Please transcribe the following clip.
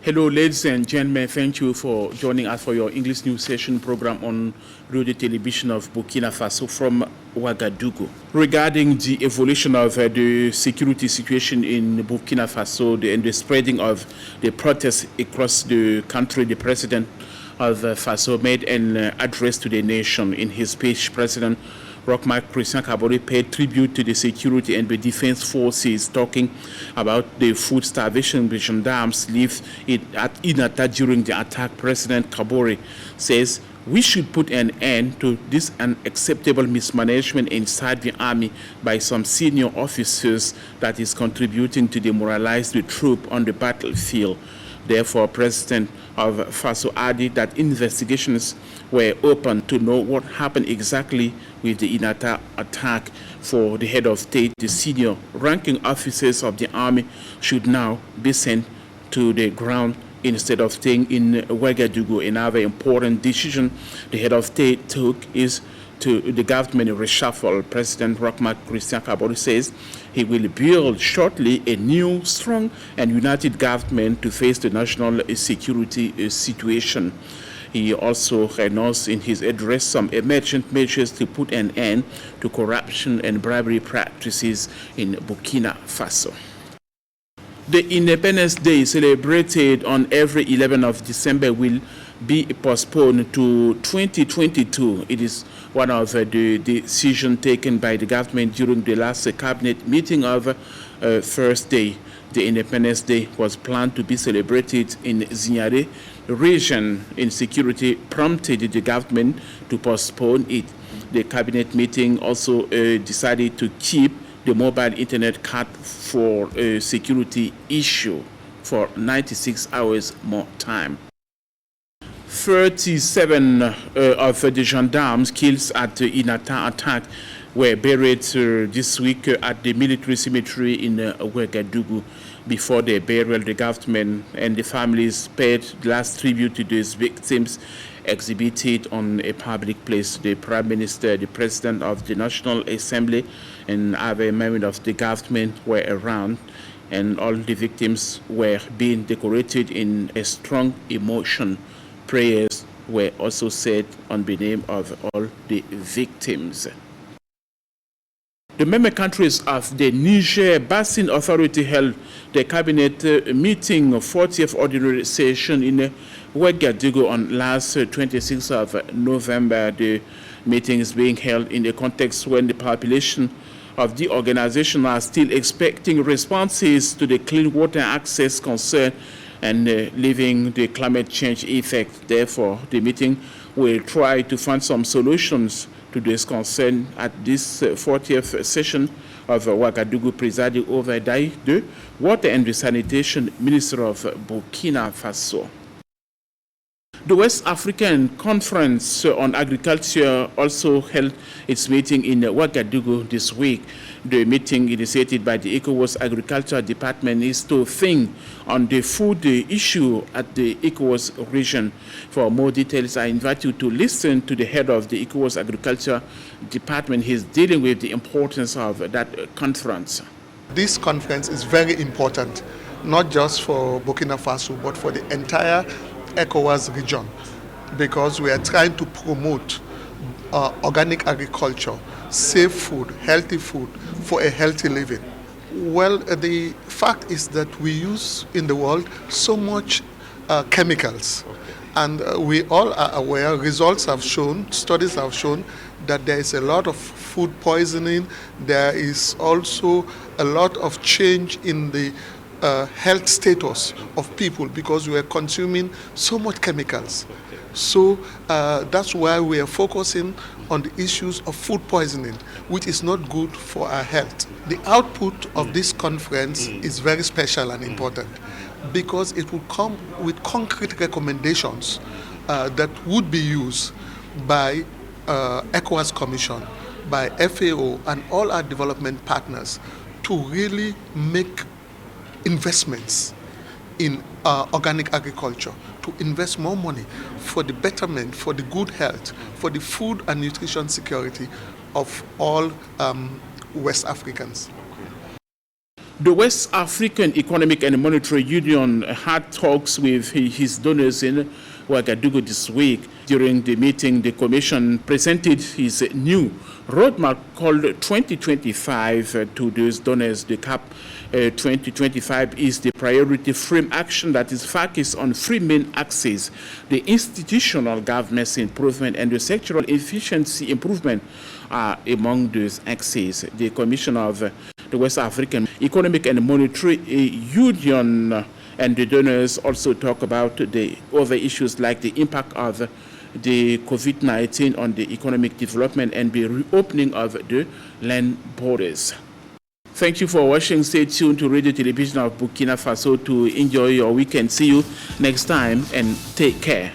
Hello, ladies and gentlemen. Thank you for joining us for your English news session program on radio television of Burkina Faso from Ouagadougou. Regarding the evolution of the security situation in Burkina Faso and the spreading of the protests across the country, the president of Faso made an address to the nation. In his speech, President Christian Kabore paid tribute to the security and the defense forces, talking about the food starvation the gendarmes lived at Inata during the attack. President Kabore says we should put an end to this unacceptable mismanagement inside the army by some senior officers that is contributing to demoralize the troop on the battlefield. Therefore, President of Faso added that investigations were open to know what happened exactly with the Inata attack. For the head of state, the senior ranking officers of the army should now be sent to the ground instead of staying in Ouagadougou. Another important decision the head of state took is to the government reshuffle. President Christian Kabore says he will build shortly a new, strong and united government to face the national security situation. He also announced in his address some emergent measures to put an end to corruption and bribery practices in Burkina Faso. The Independence Day celebrated on every 11th of December will be postponed to 2022. It is one of the decisions taken by the government during the last cabinet meeting of Thursday. The Independence Day was planned to be celebrated in Zignare region. Insecurity prompted the government to postpone it. The cabinet meeting also decided to keep the mobile internet cut for a security issue for 96 hours more time. 37 of the gendarmes killed at the Inata attack were buried this week at the military cemetery in Ouagadougou. Before their burial, the government and the families paid last tribute to these victims exhibited on a public place. The Prime Minister, the President of the National Assembly, and other members of the government were around, and all the victims were being decorated in a strong emotion. Prayers were also said on the name of all the victims. The member countries of the Niger Basin Authority held the cabinet meeting 40th ordinary session in Ouagadougou on last 26th of November. The meeting is being held in a context when the population of the organization are still expecting responses to the clean water access concern and leaving the climate change effect. Therefore, the meeting will try to find some solutions to this concern at this 40th session of Ouagadougou, presided over by the Water and the Sanitation Minister of Burkina Faso. The West African Conference on Agriculture also held its meeting in Ouagadougou this week. The meeting, initiated by the ECOWAS Agriculture Department, is to think on the food issue at the ECOWAS region. For more details, I invite you to listen to the head of the ECOWAS Agriculture Department. He's dealing with the importance of that conference. This conference is very important, not just for Burkina Faso, but for the entire ECOWAS region, because we are trying to promote organic agriculture, safe food, healthy food for a healthy living. Well, the fact is that we use in the world so much chemicals, and we all are aware, results have shown, studies have shown that there is a lot of food poisoning. There is also a lot of change in the health status of people because we are consuming so much chemicals. So that's why we are focusing on the issues of food poisoning, which is not good for our health. The output of this conference is very special and important because it will come with concrete recommendations that would be used by ECOWAS Commission, by FAO and all our development partners to really make investments in organic agriculture, to invest more money for the betterment, for the good health, for the food and nutrition security of all West Africans. The West African Economic and Monetary Union had talks with his donors in Ouagadougou this week. During the meeting, the Commission presented his new roadmap called 2025 to those donors. The CAP 2025 is the priority frame action that is focused on three main axes: the institutional governance improvement and the sectoral efficiency improvement are among those axes. The Commission of the West African Economic and Monetary Union and the donors also talk about the other issues like the impact of the COVID-19 on the economic development and the reopening of the land borders. Thank you for watching. Stay tuned to Radio Television of Burkina Faso to enjoy your weekend. See you next time and take care.